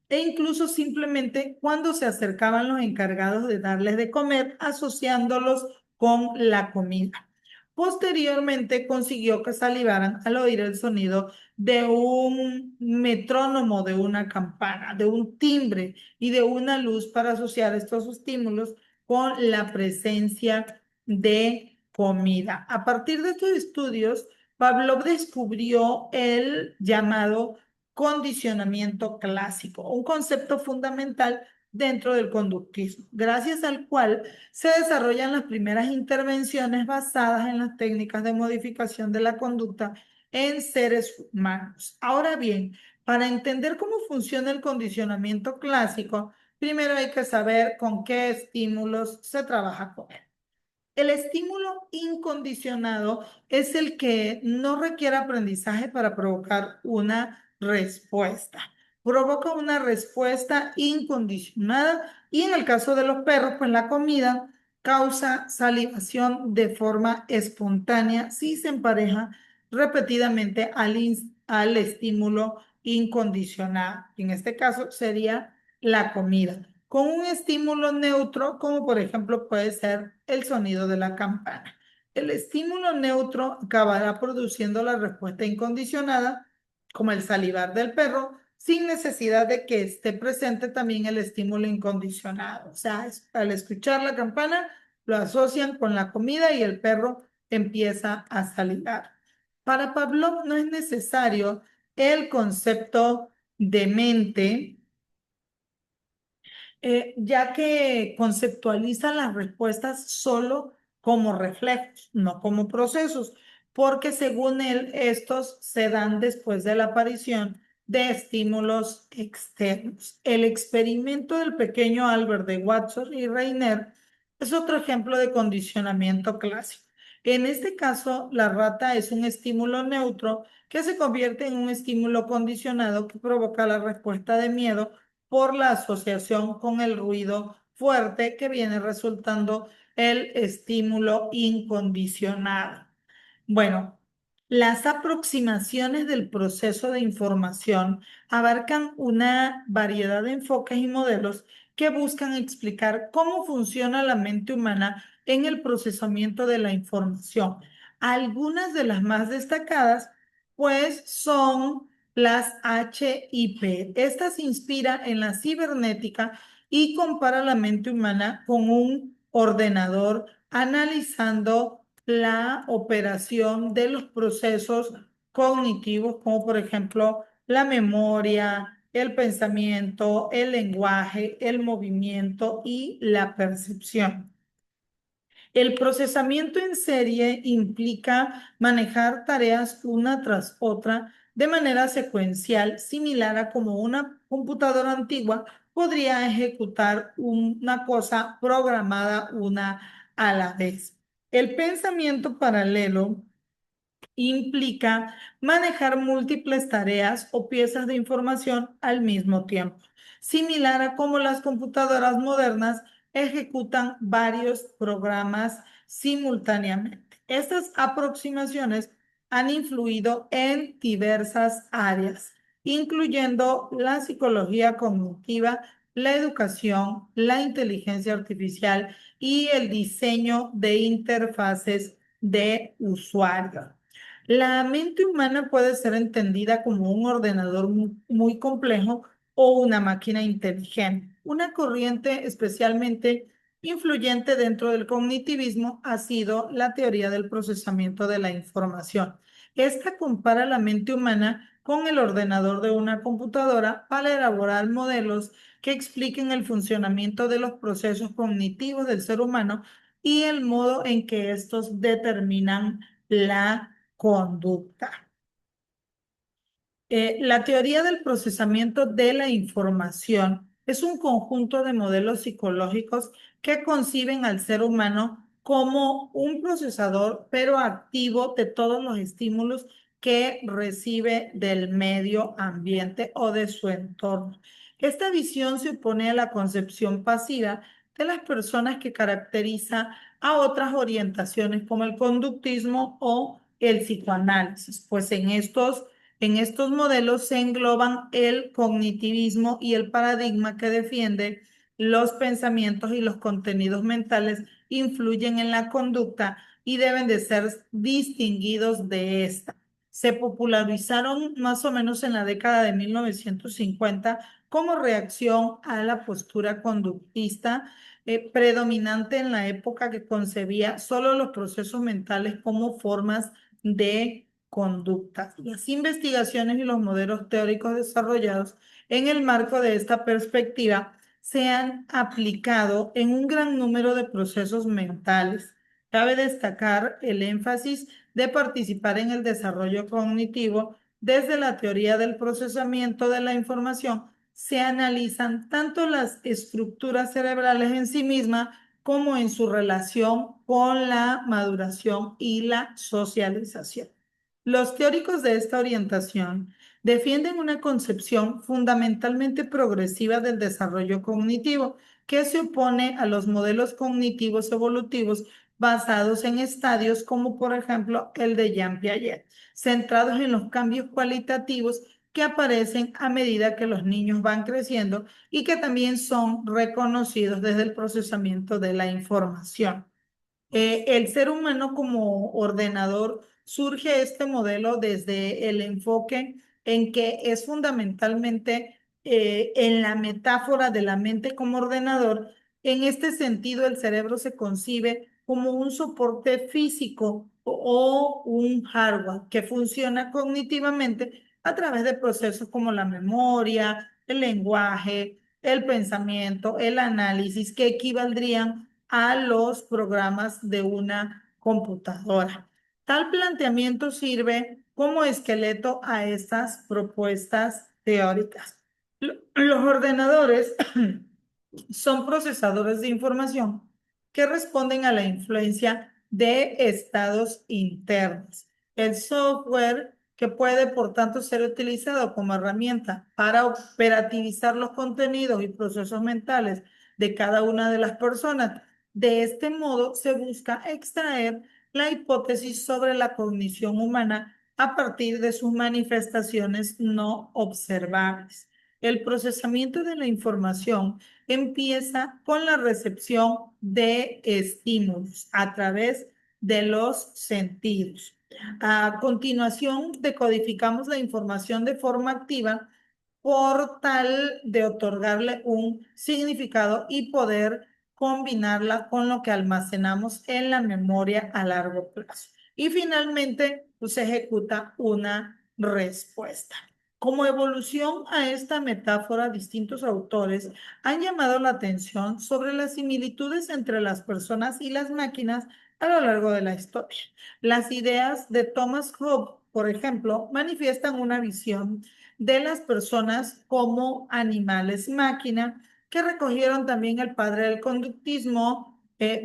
Speaker 1: E incluso simplemente cuando se acercaban los encargados de darles de comer, asociándolos con la comida. Posteriormente consiguió que salivaran al oír el sonido de un metrónomo, de una campana, de un timbre y de una luz para asociar estos estímulos con la presencia de comida. A partir de estos estudios, Pavlov descubrió el llamado condicionamiento clásico, un concepto fundamental dentro del conductismo, gracias al cual se desarrollan las primeras intervenciones basadas en las técnicas de modificación de la conducta en seres humanos. Ahora bien, para entender cómo funciona el condicionamiento clásico, primero hay que saber con qué estímulos se trabaja con él. El estímulo incondicionado es el que no requiere aprendizaje para provocar una respuesta. Provoca una respuesta incondicionada y en el caso de los perros, pues la comida causa salivación de forma espontánea si se empareja repetidamente al estímulo incondicionado. En este caso sería la comida, con un estímulo neutro, como por ejemplo puede ser el sonido de la campana. El estímulo neutro acabará produciendo la respuesta incondicionada, como el salivar del perro, sin necesidad de que esté presente también el estímulo incondicionado. O sea, al escuchar la campana, lo asocian con la comida y el perro empieza a salivar. Para Pavlov no es necesario el concepto de mente, ya que conceptualiza las respuestas solo como reflejos, no como procesos, porque según él, estos se dan después de la aparición de estímulos externos. El experimento del pequeño Albert de Watson y Reiner es otro ejemplo de condicionamiento clásico. En este caso, la rata es un estímulo neutro que se convierte en un estímulo condicionado que provoca la respuesta de miedo por la asociación con el ruido fuerte que viene resultando el estímulo incondicionado. Bueno, las aproximaciones del proceso de información abarcan una variedad de enfoques y modelos que buscan explicar cómo funciona la mente humana en el procesamiento de la información. Algunas de las más destacadas, pues, son las HIP. Esta se inspira en la cibernética y compara la mente humana con un ordenador analizando la operación de los procesos cognitivos, como por ejemplo la memoria, el pensamiento, el lenguaje, el movimiento y la percepción. El procesamiento en serie implica manejar tareas una tras otra de manera secuencial, similar a como una computadora antigua podría ejecutar una cosa programada una a la vez. El pensamiento paralelo implica manejar múltiples tareas o piezas de información al mismo tiempo, similar a cómo las computadoras modernas ejecutan varios programas simultáneamente. Estas aproximaciones han influido en diversas áreas, incluyendo la psicología cognitiva, la educación, la inteligencia artificial y el diseño de interfaces de usuario. La mente humana puede ser entendida como un ordenador muy complejo o una máquina inteligente. Una corriente especialmente influyente dentro del cognitivismo ha sido la teoría del procesamiento de la información. Esta compara la mente humana con el ordenador de una computadora para elaborar modelos que expliquen el funcionamiento de los procesos cognitivos del ser humano y el modo en que estos determinan la conducta. La teoría del procesamiento de la información es un conjunto de modelos psicológicos que conciben al ser humano como un procesador, pero activo de todos los estímulos que recibe del medio ambiente o de su entorno. Esta visión se opone a la concepción pasiva de las personas que caracteriza a otras orientaciones como el conductismo o el psicoanálisis, pues en estos modelos se engloban el cognitivismo y el paradigma que defiende los pensamientos y los contenidos mentales influyen en la conducta y deben de ser distinguidos de esta. Se popularizaron más o menos en la década de 1950 como reacción a la postura conductista predominante en la época que concebía solo los procesos mentales como formas de conductas. Las investigaciones y los modelos teóricos desarrollados en el marco de esta perspectiva se han aplicado en un gran número de procesos mentales. Cabe destacar el énfasis de participar en el desarrollo cognitivo desde la teoría del procesamiento de la información. Se analizan tanto las estructuras cerebrales en sí mismas como en su relación con la maduración y la socialización. Los teóricos de esta orientación defienden una concepción fundamentalmente progresiva del desarrollo cognitivo que se opone a los modelos cognitivos evolutivos basados en estadios como por ejemplo el de Jean Piaget, centrados en los cambios cualitativos que aparecen a medida que los niños van creciendo y que también son reconocidos desde el procesamiento de la información. El ser humano como ordenador surge este modelo desde el enfoque en que es fundamentalmente en la metáfora de la mente como ordenador. En este sentido, el cerebro se concibe como un soporte físico o un hardware que funciona cognitivamente a través de procesos como la memoria, el lenguaje, el pensamiento, el análisis, que equivaldrían a los programas de una computadora. Tal planteamiento sirve como esqueleto a estas propuestas teóricas. Los ordenadores son procesadores de información que responden a la influencia de estados internos. El software que puede, por tanto, ser utilizado como herramienta para operativizar los contenidos y procesos mentales de cada una de las personas. De este modo, se busca extraer la hipótesis sobre la cognición humana a partir de sus manifestaciones no observables. El procesamiento de la información empieza con la recepción de estímulos a través de los sentidos. A continuación, decodificamos la información de forma activa por tal de otorgarle un significado y poder combinarla con lo que almacenamos en la memoria a largo plazo. Y finalmente, pues, se ejecuta una respuesta. Como evolución a esta metáfora, distintos autores han llamado la atención sobre las similitudes entre las personas y las máquinas a lo largo de la historia. Las ideas de Thomas Hobbes, por ejemplo, manifiestan una visión de las personas como animales máquina, que recogieron también el padre del conductismo,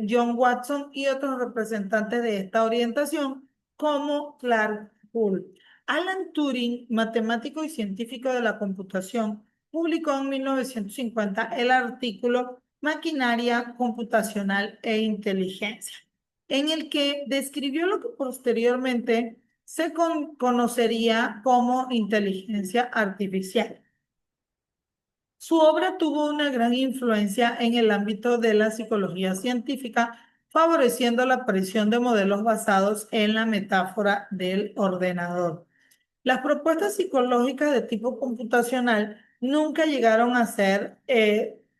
Speaker 1: John Watson, y otros representantes de esta orientación, como Clark Hull. Alan Turing, matemático y científico de la computación, publicó en 1950 el artículo Maquinaria computacional e inteligencia, en el que describió lo que posteriormente se conocería como inteligencia artificial. Su obra tuvo una gran influencia en el ámbito de la psicología científica, favoreciendo la aparición de modelos basados en la metáfora del ordenador. Las propuestas psicológicas de tipo computacional nunca llegaron a ser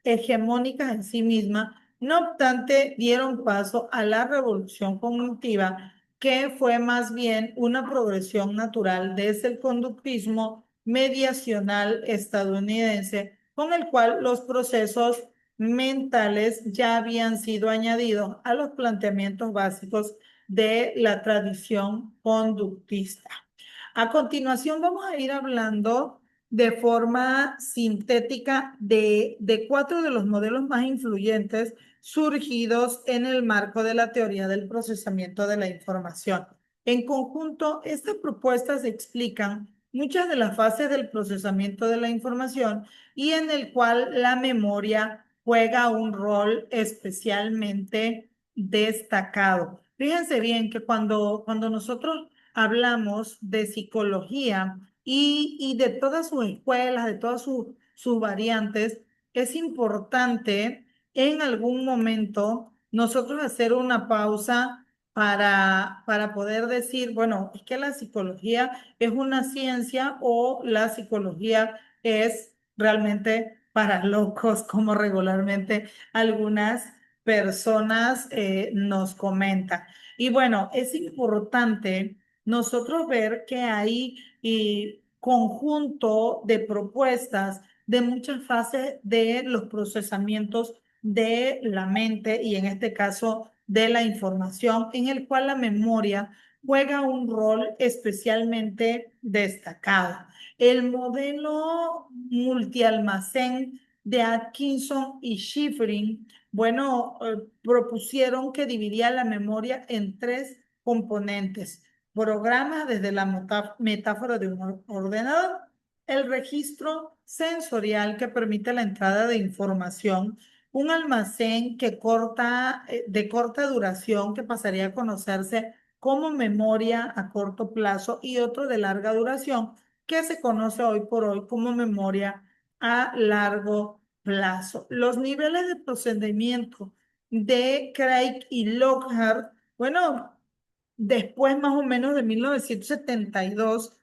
Speaker 1: hegemónicas en sí mismas, no obstante, dieron paso a la revolución cognitiva, que fue más bien una progresión natural desde el conductismo mediacional estadounidense, con el cual los procesos mentales ya habían sido añadidos a los planteamientos básicos de la tradición conductista. A continuación vamos a ir hablando de forma sintética de cuatro de los modelos más influyentes surgidos en el marco de la teoría del procesamiento de la información. En conjunto, estas propuestas explican muchas de las fases del procesamiento de la información y en el cual la memoria juega un rol especialmente destacado. Fíjense bien que cuando nosotros hablamos de psicología y de todas sus escuelas, de todas sus variantes, es importante en algún momento nosotros hacer una pausa para poder decir, bueno, es que la psicología es una ciencia o la psicología es realmente para locos, como regularmente algunas personas nos comentan. Y bueno, es importante nosotros ver que hay conjunto de propuestas de muchas fases de los procesamientos de la mente y en este caso de la información, en el cual la memoria juega un rol especialmente destacado. El modelo multialmacén de Atkinson y Schifrin, bueno, propusieron que dividía la memoria en tres componentes: programa desde la metáfora de un ordenador, el registro sensorial que permite la entrada de información, un almacén de corta duración que pasaría a conocerse como memoria a corto plazo y otro de larga duración que se conoce hoy por hoy como memoria a largo plazo. Los niveles de procedimiento de Craig y Lockhart, bueno, después más o menos de 1972,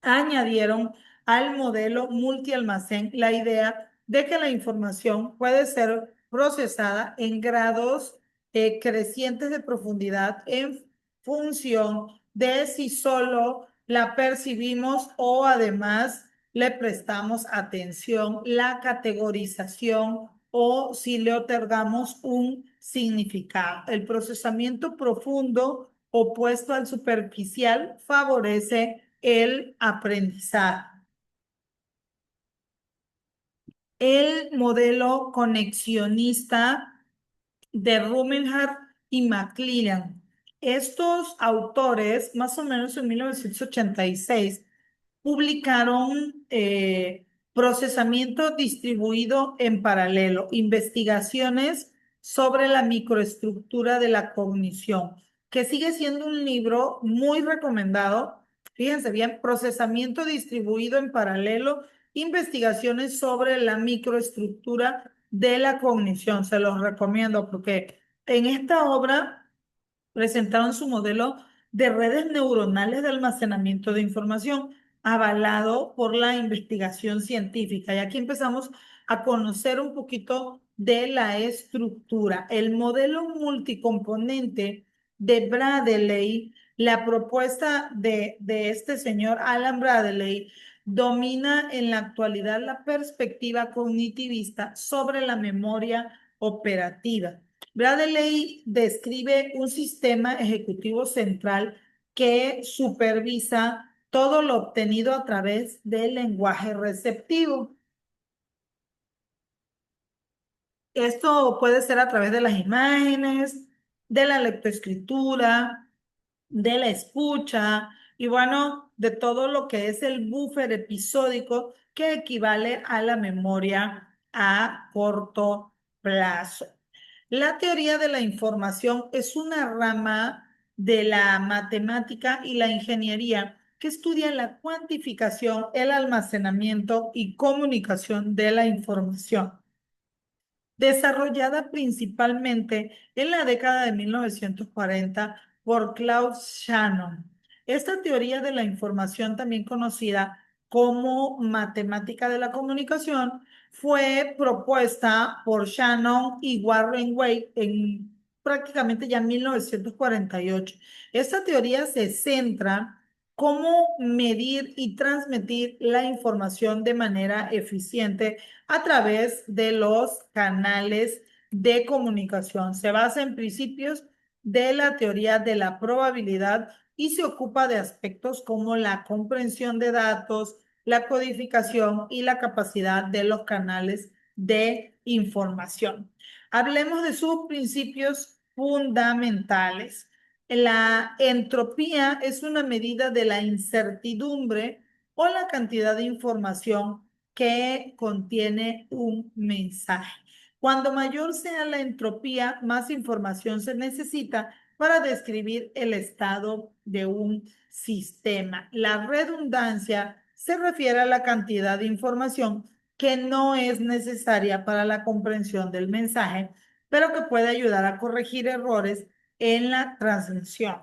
Speaker 1: añadieron al modelo multialmacén la idea de que la información puede ser procesada en grados crecientes de profundidad en función de si solo la percibimos o además le prestamos atención, la categorización o si le otorgamos un significado. El procesamiento profundo opuesto al superficial favorece el aprendizaje. El modelo conexionista de Rumelhart y McClellan. Estos autores, más o menos en 1986, publicaron procesamiento distribuido en paralelo, investigaciones sobre la microestructura de la cognición, que sigue siendo un libro muy recomendado. Fíjense bien, procesamiento distribuido en paralelo, investigaciones sobre la microestructura de la cognición. Se los recomiendo porque en esta obra presentaron su modelo de redes neuronales de almacenamiento de información, avalado por la investigación científica. Y aquí empezamos a conocer un poquito de la estructura. El modelo multicomponente de Bradley, la propuesta de este señor Alan Bradley, domina en la actualidad la perspectiva cognitivista sobre la memoria operativa. Bradley describe un sistema ejecutivo central que supervisa todo lo obtenido a través del lenguaje receptivo. Esto puede ser a través de las imágenes, de la lectoescritura, de la escucha y bueno, de todo lo que es el buffer episódico que equivale a la memoria a corto plazo. La teoría de la información es una rama de la matemática y la ingeniería que estudia la cuantificación, el almacenamiento y comunicación de la información, desarrollada principalmente en la década de 1940 por Claude Shannon. Esta teoría de la información, también conocida como matemática de la comunicación, fue propuesta por Shannon y Warren Wade en prácticamente ya 1948. Esta teoría se centra cómo medir y transmitir la información de manera eficiente a través de los canales de comunicación. Se basa en principios de la teoría de la probabilidad y se ocupa de aspectos como la comprensión de datos, la codificación y la capacidad de los canales de información. Hablemos de sus principios fundamentales. La entropía es una medida de la incertidumbre o la cantidad de información que contiene un mensaje. Cuando mayor sea la entropía, más información se necesita para describir el estado de un sistema. La redundancia se refiere a la cantidad de información que no es necesaria para la comprensión del mensaje, pero que puede ayudar a corregir errores en la transmisión.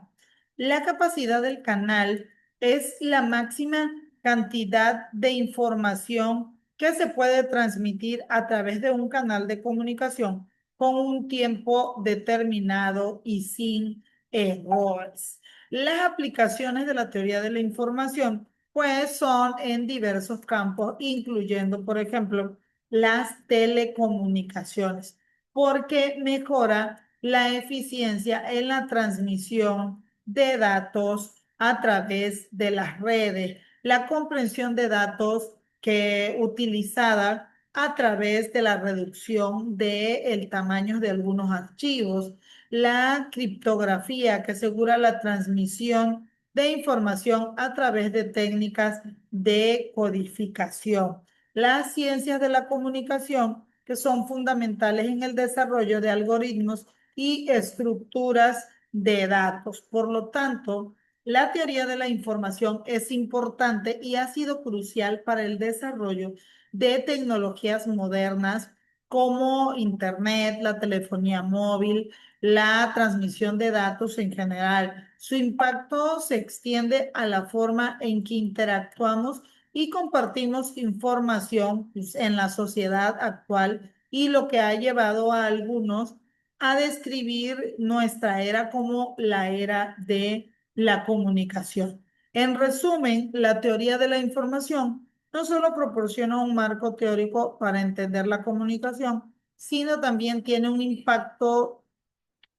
Speaker 1: La capacidad del canal es la máxima cantidad de información que se puede transmitir a través de un canal de comunicación con un tiempo determinado y sin errores. Las aplicaciones de la teoría de la información, pues, son en diversos campos, incluyendo, por ejemplo, las telecomunicaciones, porque mejora la eficiencia en la transmisión de datos a través de las redes, la comprensión de datos que utilizada a través de la reducción del tamaño de algunos archivos, la criptografía que asegura la transmisión de información a través de técnicas de codificación, las ciencias de la comunicación que son fundamentales en el desarrollo de algoritmos y estructuras de datos. Por lo tanto, la teoría de la información es importante y ha sido crucial para el desarrollo de tecnologías modernas como Internet, la telefonía móvil, la transmisión de datos en general. Su impacto se extiende a la forma en que interactuamos y compartimos información pues, en la sociedad actual y lo que ha llevado a algunos a describir nuestra era como la era de la comunicación. En resumen, la teoría de la información no solo proporciona un marco teórico para entender la comunicación, sino también tiene un impacto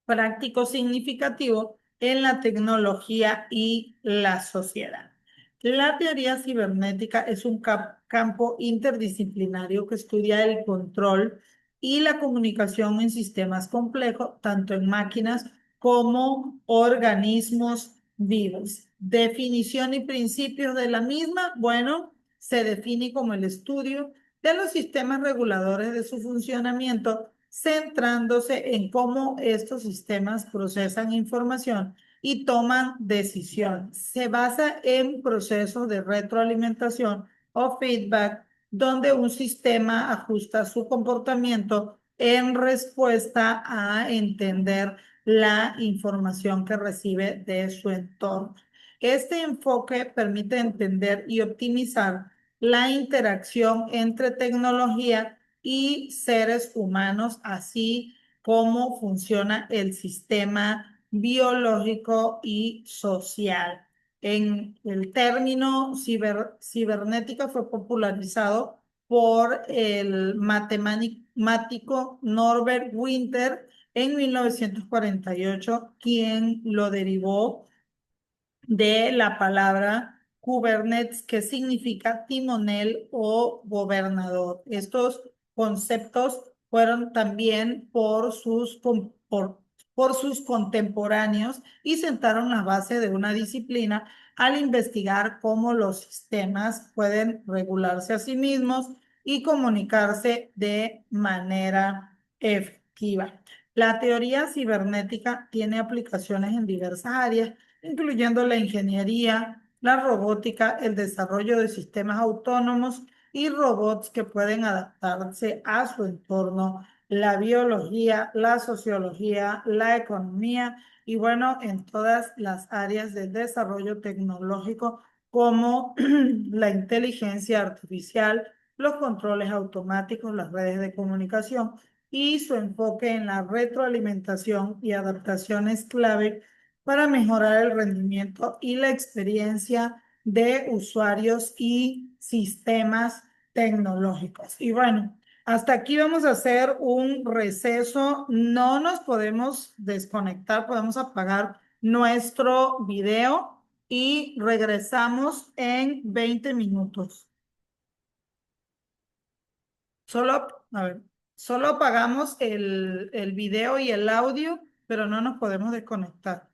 Speaker 1: práctico significativo en la tecnología y la sociedad. La teoría cibernética es un campo interdisciplinario que estudia el control y la comunicación en sistemas complejos, tanto en máquinas como organismos vivos. Definición y principios de la misma, bueno, se define como el estudio de los sistemas reguladores de su funcionamiento, centrándose en cómo estos sistemas procesan información y toman decisiones. Se basa en procesos de retroalimentación o feedback, donde un sistema ajusta su comportamiento en respuesta a entender la información que recibe de su entorno. Este enfoque permite entender y optimizar la interacción entre tecnología y seres humanos, así como funciona el sistema biológico y social. En el término cibernética fue popularizado por el matemático Norbert Winter en 1948, quien lo derivó de la palabra Kubernetes, que significa timonel o gobernador. Estos conceptos fueron también por sus contemporáneos y sentaron la base de una disciplina al investigar cómo los sistemas pueden regularse a sí mismos y comunicarse de manera efectiva. La teoría cibernética tiene aplicaciones en diversas áreas, incluyendo la ingeniería, la robótica, el desarrollo de sistemas autónomos y robots que pueden adaptarse a su entorno, la biología, la sociología, la economía y bueno, en todas las áreas del desarrollo tecnológico como la inteligencia artificial, los controles automáticos, las redes de comunicación y su enfoque en la retroalimentación y adaptaciones clave para mejorar el rendimiento y la experiencia de usuarios y sistemas tecnológicos. Y bueno, hasta aquí vamos a hacer un receso. No nos podemos desconectar, podemos apagar nuestro video y regresamos en 20 minutos. Solo, a ver, solo apagamos el video y el audio, pero no nos podemos desconectar.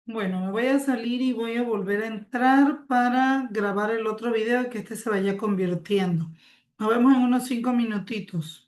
Speaker 1: Bueno, me voy a salir y voy a volver a entrar para grabar el otro video que este se vaya convirtiendo. Nos vemos en unos 5 minutitos.